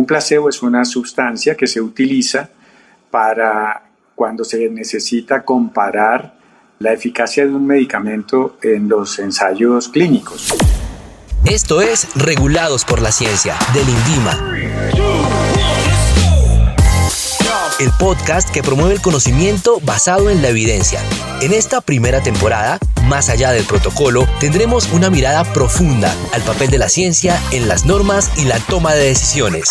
placebo es una sustancia que se utiliza para cuando se necesita comparar la eficacia de un medicamento en los ensayos clínicos. Esto es Regulados por la Ciencia, del INVIMA. El podcast que promueve el conocimiento basado en la evidencia. En esta primera temporada, más allá del protocolo, tendremos una mirada profunda al papel de la ciencia en las normas y la toma de decisiones.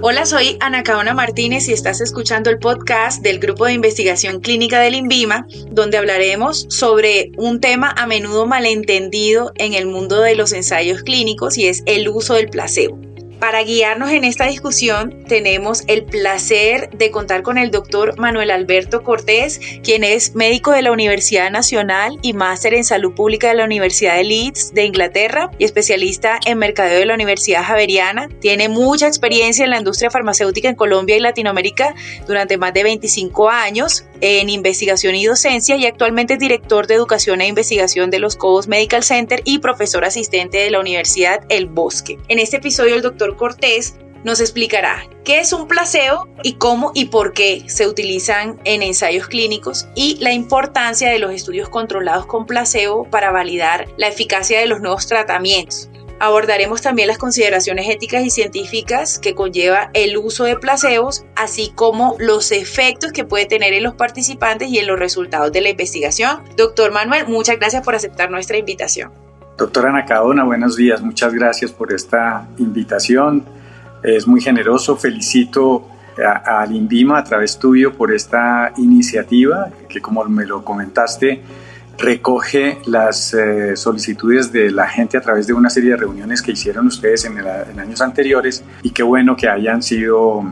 Hola, soy Ana Caona Martínez y estás escuchando el podcast del Grupo de Investigación Clínica del INVIMA, donde hablaremos sobre un tema a menudo malentendido en el mundo de los ensayos clínicos y es el uso del placebo. Para guiarnos en esta discusión tenemos el placer de contar con el doctor Manuel Alberto Cortés, quien es médico de la Universidad Nacional y máster en Salud Pública de la Universidad de Leeds de Inglaterra y especialista en mercadeo de la Universidad Javeriana. Tiene mucha experiencia en la industria farmacéutica en Colombia y Latinoamérica durante más de 25 años en investigación y docencia y actualmente es director de educación e investigación de los Cobos Medical Center y profesor asistente de la Universidad El Bosque. En este episodio el doctor Cortés nos explicará qué es un placebo y cómo y por qué se utilizan en ensayos clínicos y la importancia de los estudios controlados con placebo para validar la eficacia de los nuevos tratamientos. Abordaremos también las consideraciones éticas y científicas que conlleva el uso de placebos, así como los efectos que puede tener en los participantes y en los resultados de la investigación. Doctor Manuel, muchas gracias por aceptar nuestra invitación. Doctora Ana Caona, buenos días. Muchas gracias por esta invitación. Es muy generoso. Felicito al INVIMA a través tuyo por esta iniciativa que, como me lo comentaste, recoge las solicitudes de la gente a través de una serie de reuniones que hicieron ustedes en años anteriores, y qué bueno que hayan sido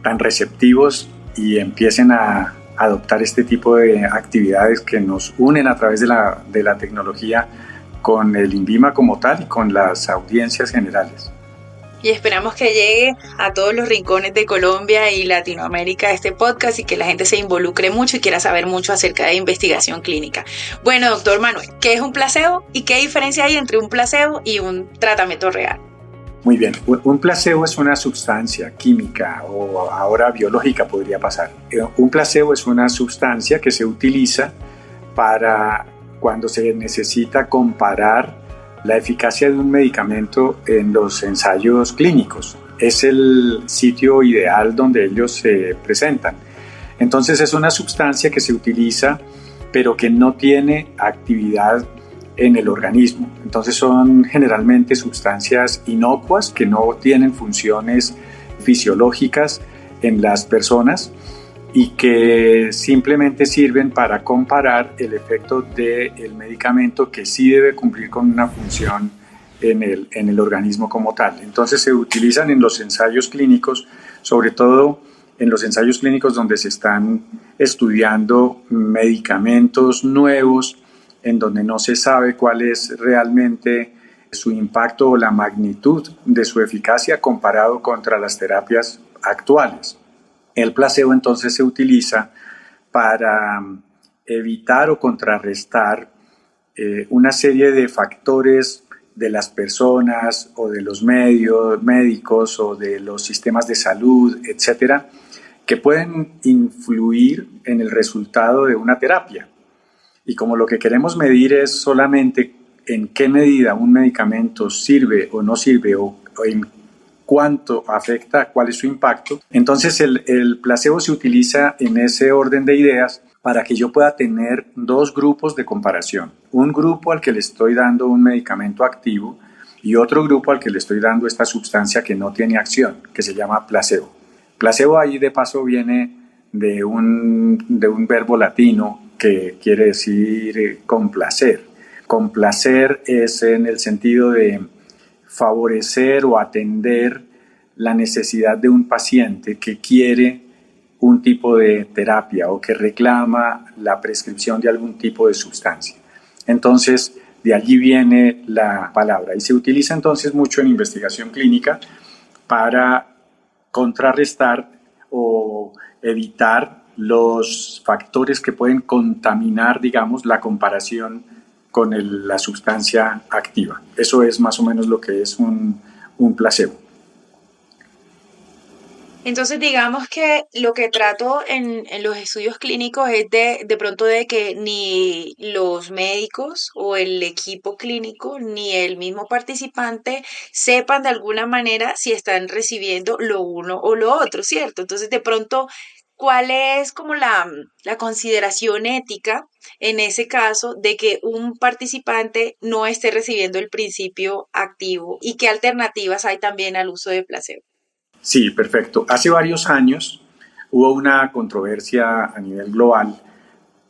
tan receptivos y empiecen a adoptar este tipo de actividades que nos unen a través de la tecnología con el INVIMA como tal y con las audiencias generales. Y esperamos que llegue a todos los rincones de Colombia y Latinoamérica este podcast y que la gente se involucre mucho y quiera saber mucho acerca de investigación clínica. Bueno, doctor Manuel, ¿qué es un placebo y qué diferencia hay entre un placebo y un tratamiento real? Muy bien, un placebo es una sustancia química o ahora biológica podría pasar. Un placebo es una sustancia que se utiliza para cuando se necesita comparar la eficacia de un medicamento en los ensayos clínicos. Es el sitio ideal donde ellos se presentan. Entonces es una sustancia que se utiliza pero que no tiene actividad en el organismo. Entonces son generalmente sustancias inocuas que no tienen funciones fisiológicas en las personas y que simplemente sirven para comparar el efecto del medicamento que sí debe cumplir con una función en el organismo como tal. Entonces se utilizan en los ensayos clínicos, sobre todo en los ensayos clínicos donde se están estudiando medicamentos nuevos, en donde no se sabe cuál es realmente su impacto o la magnitud de su eficacia comparado contra las terapias actuales. El placebo entonces se utiliza para evitar o contrarrestar una serie de factores de las personas o de los médicos o de los sistemas de salud, etcétera, que pueden influir en el resultado de una terapia. Y como lo que queremos medir es solamente en qué medida un medicamento sirve o no sirve o en cuánto afecta, cuál es su impacto, entonces el placebo se utiliza en ese orden de ideas para que yo pueda tener dos grupos de comparación. Un grupo al que le estoy dando un medicamento activo y otro grupo al que le estoy dando esta sustancia que no tiene acción, que se llama placebo. Placebo ahí de paso viene de un verbo latino que quiere decir complacer. Complacer es en el sentido de favorecer o atender la necesidad de un paciente que quiere un tipo de terapia o que reclama la prescripción de algún tipo de sustancia. Entonces, de allí viene la palabra y se utiliza entonces mucho en investigación clínica para contrarrestar o evitar los factores que pueden contaminar, digamos, la comparación la sustancia activa. Eso es más o menos lo que es un placebo. Entonces, digamos que lo que trato en los estudios clínicos es de pronto de que ni los médicos o el equipo clínico ni el mismo participante sepan de alguna manera si están recibiendo lo uno o lo otro, ¿cierto? Entonces, de pronto, ¿cuál es como la consideración ética en ese caso de que un participante no esté recibiendo el principio activo y qué alternativas hay también al uso de placebo? Sí, perfecto. Hace varios años hubo una controversia a nivel global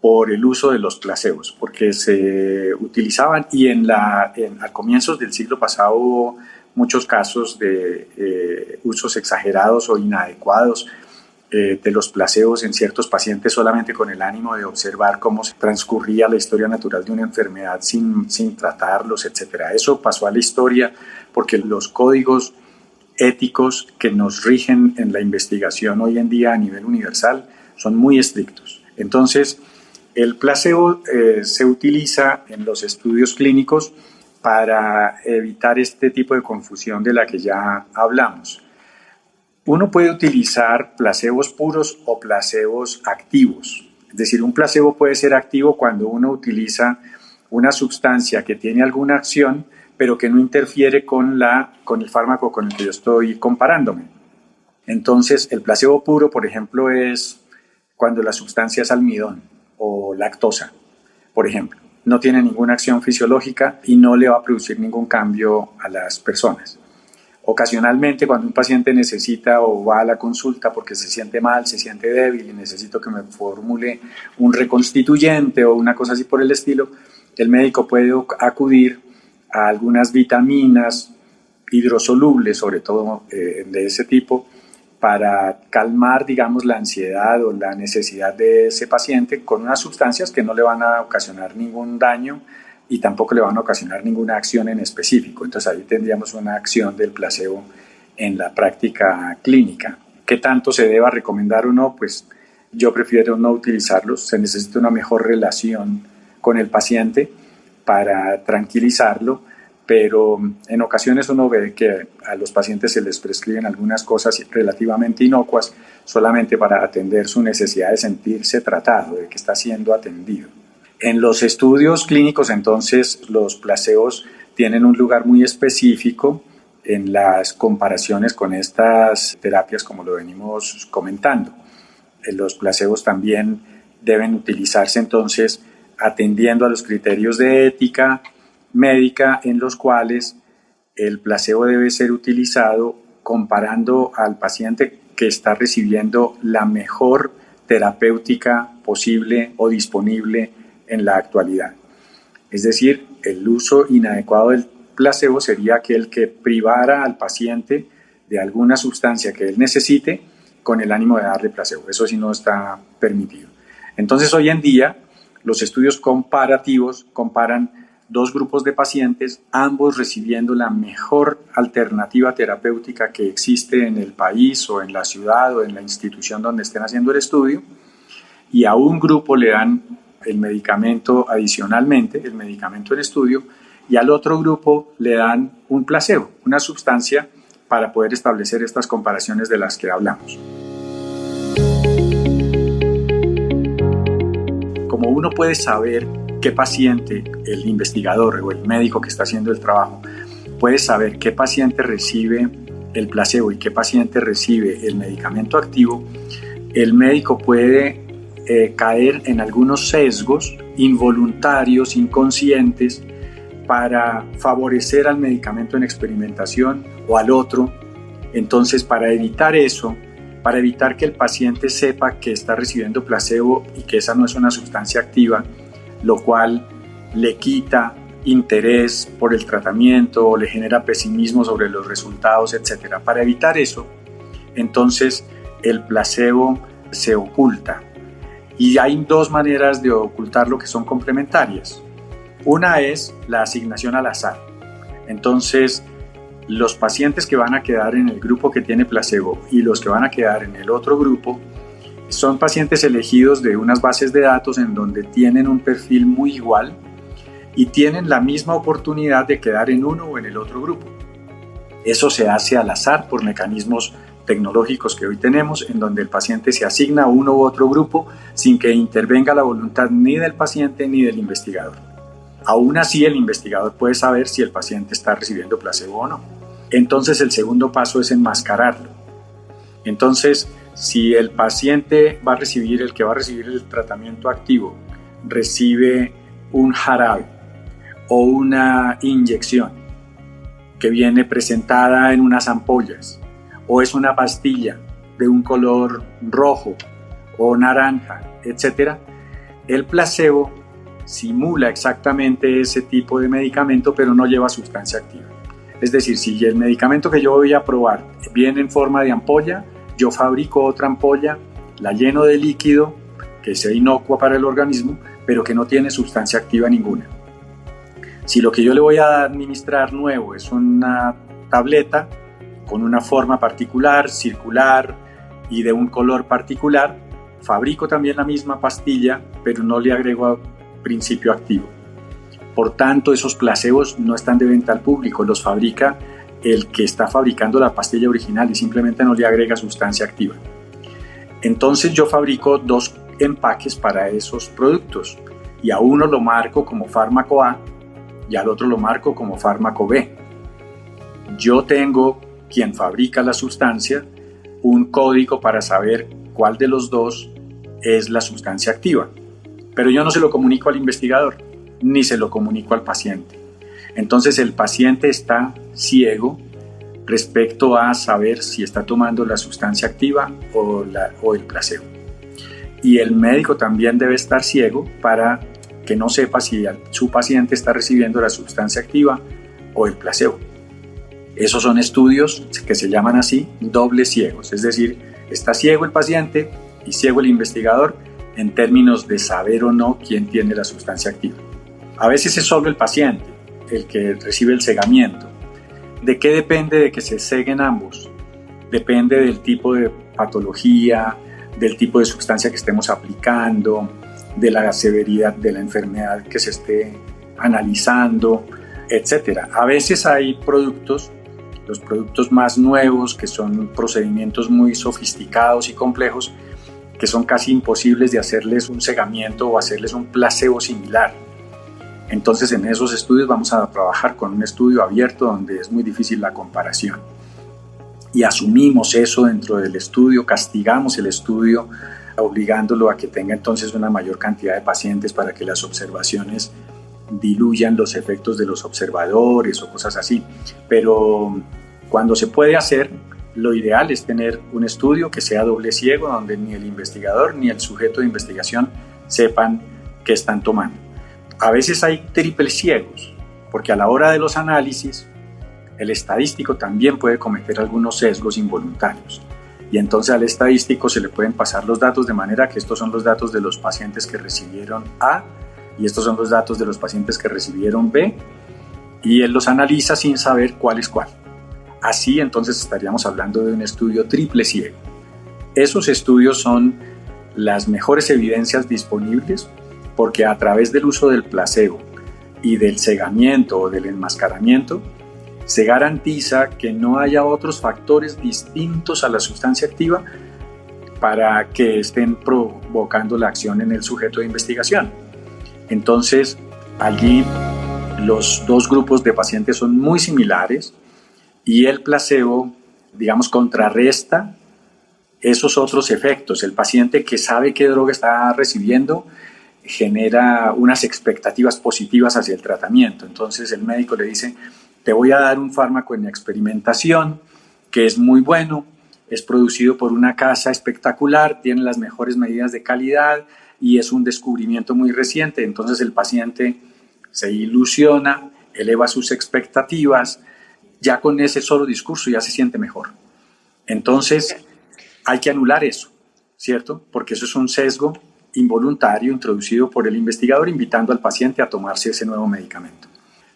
por el uso de los placebos, porque se utilizaban y a comienzos del siglo pasado hubo muchos casos de usos exagerados o inadecuados de los placebos en ciertos pacientes solamente con el ánimo de observar cómo se transcurría la historia natural de una enfermedad sin tratarlos, etc. Eso pasó a la historia porque los códigos éticos que nos rigen en la investigación hoy en día a nivel universal son muy estrictos. Entonces, el placebo se utiliza en los estudios clínicos para evitar este tipo de confusión de la que ya hablamos. Uno puede utilizar placebos puros o placebos activos. Es decir, un placebo puede ser activo cuando uno utiliza una sustancia que tiene alguna acción, pero que no interfiere con el fármaco con el que yo estoy comparándome. Entonces, el placebo puro, por ejemplo, es cuando la sustancia es almidón o lactosa, por ejemplo. No tiene ninguna acción fisiológica y no le va a producir ningún cambio a las personas. Ocasionalmente, cuando un paciente necesita o va a la consulta porque se siente mal, se siente débil y necesito que me formule un reconstituyente o una cosa así por el estilo, el médico puede acudir a algunas vitaminas hidrosolubles, sobre todo de ese tipo, para calmar, digamos, la ansiedad o la necesidad de ese paciente con unas sustancias que no le van a ocasionar ningún daño y tampoco le van a ocasionar ninguna acción en específico. Entonces ahí tendríamos una acción del placebo en la práctica clínica. ¿Qué tanto se deba recomendar o no? Pues yo prefiero no utilizarlos. Se necesita una mejor relación con el paciente para tranquilizarlo, pero en ocasiones uno ve que a los pacientes se les prescriben algunas cosas relativamente inocuas solamente para atender su necesidad de sentirse tratado, de que está siendo atendido. En los estudios clínicos, entonces, los placebos tienen un lugar muy específico en las comparaciones con estas terapias, como lo venimos comentando. Los placebos también deben utilizarse, entonces, atendiendo a los criterios de ética médica en los cuales el placebo debe ser utilizado comparando al paciente que está recibiendo la mejor terapéutica posible o disponible en la actualidad. Es decir, el uso inadecuado del placebo sería aquel que privara al paciente de alguna sustancia que él necesite con el ánimo de darle placebo. Eso sí no está permitido. Entonces, hoy en día, los estudios comparativos comparan dos grupos de pacientes, ambos recibiendo la mejor alternativa terapéutica que existe en el país o en la ciudad o en la institución donde estén haciendo el estudio, y a un grupo le dan el medicamento adicionalmente, el medicamento en estudio, y al otro grupo le dan un placebo, una sustancia para poder establecer estas comparaciones de las que hablamos. Como uno puede saber qué paciente, el investigador o el médico que está haciendo el trabajo, puede saber qué paciente recibe el placebo y qué paciente recibe el medicamento activo, el médico puede caer en algunos sesgos involuntarios, inconscientes, para favorecer al medicamento en experimentación o al otro. Entonces, para evitar eso, para evitar que el paciente sepa que está recibiendo placebo y que esa no es una sustancia activa, lo cual le quita interés por el tratamiento o le genera pesimismo sobre los resultados, etc. Para evitar eso, entonces el placebo se oculta. Y hay dos maneras de ocultarlo que son complementarias. Una es la asignación al azar. Entonces, los pacientes que van a quedar en el grupo que tiene placebo y los que van a quedar en el otro grupo son pacientes elegidos de unas bases de datos en donde tienen un perfil muy igual y tienen la misma oportunidad de quedar en uno o en el otro grupo. Eso se hace al azar por mecanismos tecnológicos que hoy tenemos, en donde el paciente se asigna a uno u otro grupo sin que intervenga la voluntad ni del paciente ni del investigador. Aún así, el investigador puede saber si el paciente está recibiendo placebo o no. Entonces, el segundo paso es enmascararlo. Entonces, si el paciente va a recibir, el que va a recibir el tratamiento activo, recibe un jarabe o una inyección que viene presentada en unas ampollas, o es una pastilla de un color rojo o naranja, etc., el placebo simula exactamente ese tipo de medicamento, pero no lleva sustancia activa. Es decir, si el medicamento que yo voy a probar viene en forma de ampolla, yo fabrico otra ampolla, la lleno de líquido que sea inocua para el organismo, pero que no tiene sustancia activa ninguna. Si lo que yo le voy a administrar nuevo es una tableta con una forma particular, circular y de un color particular, fabrico también la misma pastilla, pero no le agrego principio activo. Por tanto, esos placebos no están de venta al público, los fabrica el que está fabricando la pastilla original y simplemente no le agrega sustancia activa. Entonces yo fabrico 2 empaques para esos productos y a uno lo marco como fármaco A y al otro lo marco como fármaco B. Yo tengo, quien fabrica la sustancia, un código para saber cuál de los dos es la sustancia activa, pero yo no se lo comunico al investigador ni se lo comunico al paciente. Entonces el paciente está ciego respecto a saber si está tomando la sustancia activa o el placebo. Y el médico también debe estar ciego para que no sepa si su paciente está recibiendo la sustancia activa o el placebo. Esos son estudios que se llaman así dobles ciegos, es decir, está ciego el paciente y ciego el investigador en términos de saber o no quién tiene la sustancia activa. A veces es solo el paciente el que recibe el cegamiento. ¿De qué depende de que se ceguen ambos? Depende del tipo de patología, del tipo de sustancia que estemos aplicando, de la severidad de la enfermedad que se esté analizando, etc. A veces hay productos, los productos más nuevos, que son procedimientos muy sofisticados y complejos, que son casi imposibles de hacerles un cegamiento o hacerles un placebo similar. Entonces, en esos estudios vamos a trabajar con un estudio abierto donde es muy difícil la comparación. Y asumimos eso dentro del estudio, castigamos el estudio, obligándolo a que tenga entonces una mayor cantidad de pacientes para que las observaciones diluyan los efectos de los observadores o cosas así. Pero cuando se puede hacer, lo ideal es tener un estudio que sea doble ciego, donde ni el investigador ni el sujeto de investigación sepan qué están tomando. A veces hay triple ciegos, porque a la hora de los análisis, el estadístico también puede cometer algunos sesgos involuntarios. Y entonces al estadístico se le pueden pasar los datos de manera que estos son los datos de los pacientes que recibieron A y estos son los datos de los pacientes que recibieron B, y él los analiza sin saber cuál es cuál. Así entonces estaríamos hablando de un estudio triple ciego. Esos estudios son las mejores evidencias disponibles porque a través del uso del placebo y del cegamiento o del enmascaramiento se garantiza que no haya otros factores distintos a la sustancia activa para que estén provocando la acción en el sujeto de investigación. Entonces, allí los 2 grupos de pacientes son muy similares y el placebo, digamos, contrarresta esos otros efectos. El paciente que sabe qué droga está recibiendo genera unas expectativas positivas hacia el tratamiento. Entonces el médico le dice: te voy a dar un fármaco en experimentación que es muy bueno, es producido por una casa espectacular, tiene las mejores medidas de calidad y es un descubrimiento muy reciente. Entonces el paciente se ilusiona, eleva sus expectativas, ya con ese solo discurso ya se siente mejor. Entonces hay que anular eso, ¿cierto? Porque eso es un sesgo involuntario introducido por el investigador invitando al paciente a tomarse ese nuevo medicamento.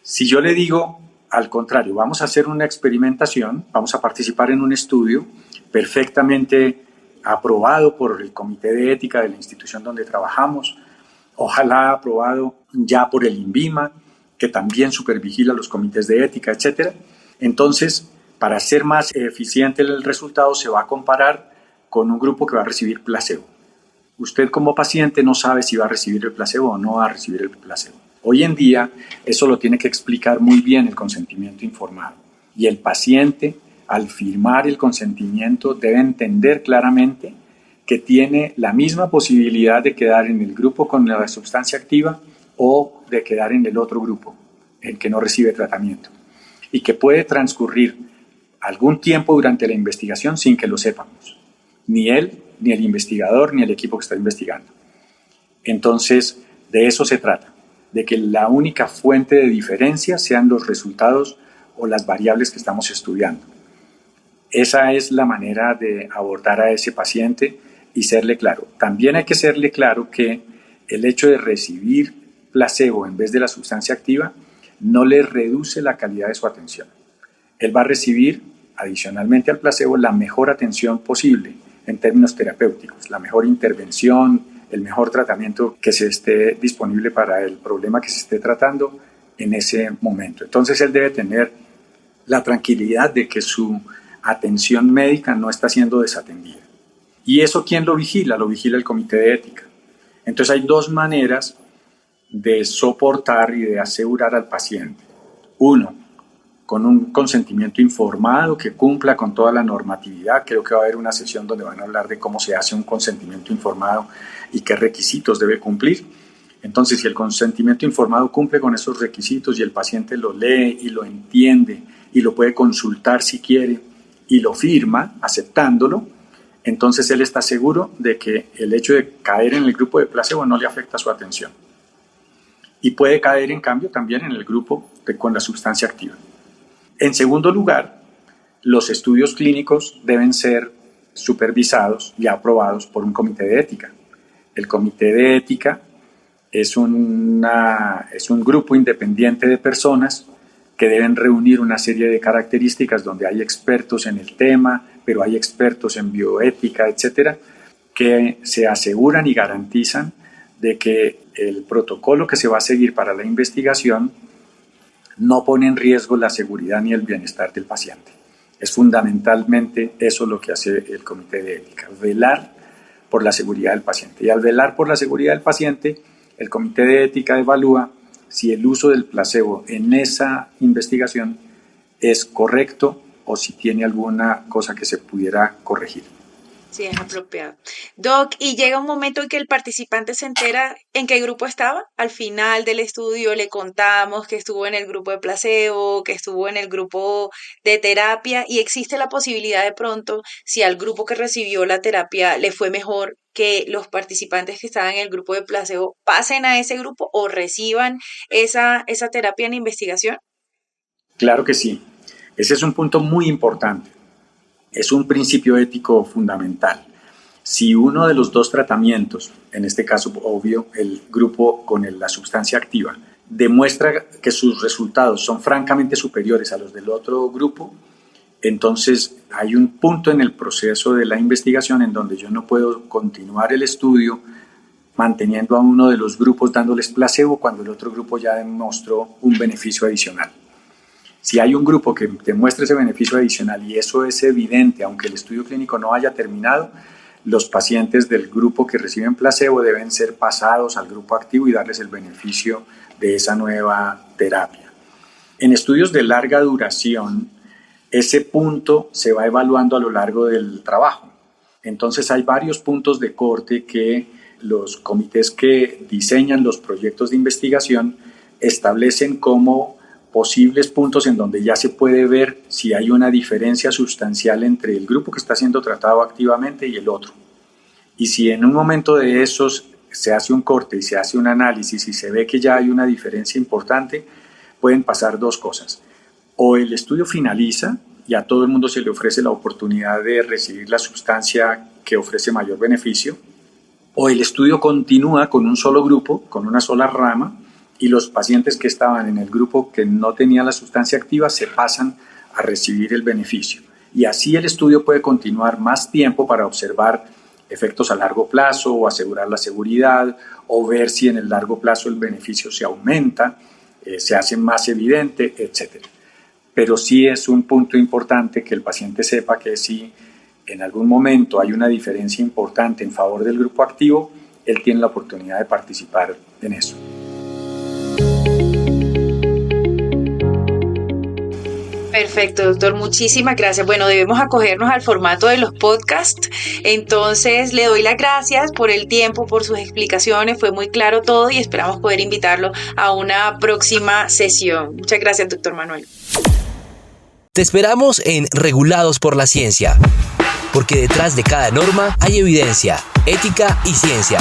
Si yo le digo, al contrario, vamos a hacer una experimentación, vamos a participar en un estudio perfectamente aprobado por el comité de ética de la institución donde trabajamos, ojalá aprobado ya por el INVIMA, que también supervigila los comités de ética, etc. Entonces, para ser más eficiente el resultado, se va a comparar con un grupo que va a recibir placebo. Usted como paciente no sabe si va a recibir el placebo o no va a recibir el placebo. Hoy en día, eso lo tiene que explicar muy bien el consentimiento informado. Y el paciente, al firmar el consentimiento, debe entender claramente que tiene la misma posibilidad de quedar en el grupo con la sustancia activa o de quedar en el otro grupo, el que no recibe tratamiento. Y que puede transcurrir algún tiempo durante la investigación sin que lo sepamos. Ni él, ni el investigador, ni el equipo que está investigando. Entonces, de eso se trata, de que la única fuente de diferencia sean los resultados o las variables que estamos estudiando. Esa es la manera de abordar a ese paciente y serle claro. También hay que serle claro que el hecho de recibir placebo en vez de la sustancia activa no le reduce la calidad de su atención. Él va a recibir, adicionalmente al placebo, la mejor atención posible en términos terapéuticos, la mejor intervención, el mejor tratamiento que se esté disponible para el problema que se esté tratando en ese momento. Entonces él debe tener la tranquilidad de que su atención médica no está siendo desatendida. ¿Y eso quién lo vigila? Lo vigila el comité de ética. Entonces hay dos maneras de soportar y de asegurar al paciente. Uno, con un consentimiento informado que cumpla con toda la normatividad. Creo que va a haber una sesión donde van a hablar de cómo se hace un consentimiento informado y qué requisitos debe cumplir. Entonces, si el consentimiento informado cumple con esos requisitos y el paciente lo lee y lo entiende y lo puede consultar si quiere y lo firma aceptándolo, entonces él está seguro de que el hecho de caer en el grupo de placebo no le afecta su atención. Y puede caer, en cambio, también en el grupo con la sustancia activa. En segundo lugar, los estudios clínicos deben ser supervisados y aprobados por un comité de ética. El comité de ética es un grupo independiente de personas que deben reunir una serie de características donde hay expertos en el tema, pero hay expertos en bioética, etcétera, que se aseguran y garantizan de que el protocolo que se va a seguir para la investigación no pone en riesgo la seguridad ni el bienestar del paciente. Es fundamentalmente eso lo que hace el comité de ética, velar por la seguridad del paciente. Y al velar por la seguridad del paciente, el comité de ética evalúa si el uso del placebo en esa investigación es correcto o si tiene alguna cosa que se pudiera corregir. Sí, es apropiado. Doc, ¿y llega un momento en que el participante se entera en qué grupo estaba? Al final del estudio le contamos que estuvo en el grupo de placebo, que estuvo en el grupo de terapia, y existe la posibilidad de pronto, si al grupo que recibió la terapia le fue mejor, que los participantes que estaban en el grupo de placebo pasen a ese grupo o reciban esa terapia en investigación. Claro que sí. Ese es un punto muy importante. Es un principio ético fundamental. Si uno de los dos tratamientos, en este caso obvio el grupo con la sustancia activa, demuestra que sus resultados son francamente superiores a los del otro grupo, entonces hay un punto en el proceso de la investigación en donde yo no puedo continuar el estudio manteniendo a uno de los grupos dándoles placebo cuando el otro grupo ya demostró un beneficio adicional. Si hay un grupo que demuestra ese beneficio adicional y eso es evidente, aunque el estudio clínico no haya terminado, los pacientes del grupo que reciben placebo deben ser pasados al grupo activo y darles el beneficio de esa nueva terapia. En estudios de larga duración, ese punto se va evaluando a lo largo del trabajo. Entonces hay varios puntos de corte que los comités que diseñan los proyectos de investigación establecen como posibles puntos en donde ya se puede ver si hay una diferencia sustancial entre el grupo que está siendo tratado activamente y el otro. Y si en un momento de esos se hace un corte y se hace un análisis y se ve que ya hay una diferencia importante, pueden pasar dos cosas. O el estudio finaliza y a todo el mundo se le ofrece la oportunidad de recibir la sustancia que ofrece mayor beneficio, o el estudio continúa con un solo grupo, con una sola rama, y los pacientes que estaban en el grupo que no tenía la sustancia activa se pasan a recibir el beneficio. Y así el estudio puede continuar más tiempo para observar efectos a largo plazo o asegurar la seguridad o ver si en el largo plazo el beneficio se aumenta. se hace más evidente, etc. Pero sí es un punto importante que el paciente sepa que si en algún momento hay una diferencia importante en favor del grupo activo, él tiene la oportunidad de participar en eso. Perfecto, doctor. Muchísimas gracias. Bueno, debemos acogernos al formato de los podcasts. Entonces, le doy las gracias por el tiempo, por sus explicaciones. Fue muy claro todo y esperamos poder invitarlo a una próxima sesión. Muchas gracias, doctor Manuel. Te esperamos en Regulados por la Ciencia, porque detrás de cada norma hay evidencia, ética y ciencia.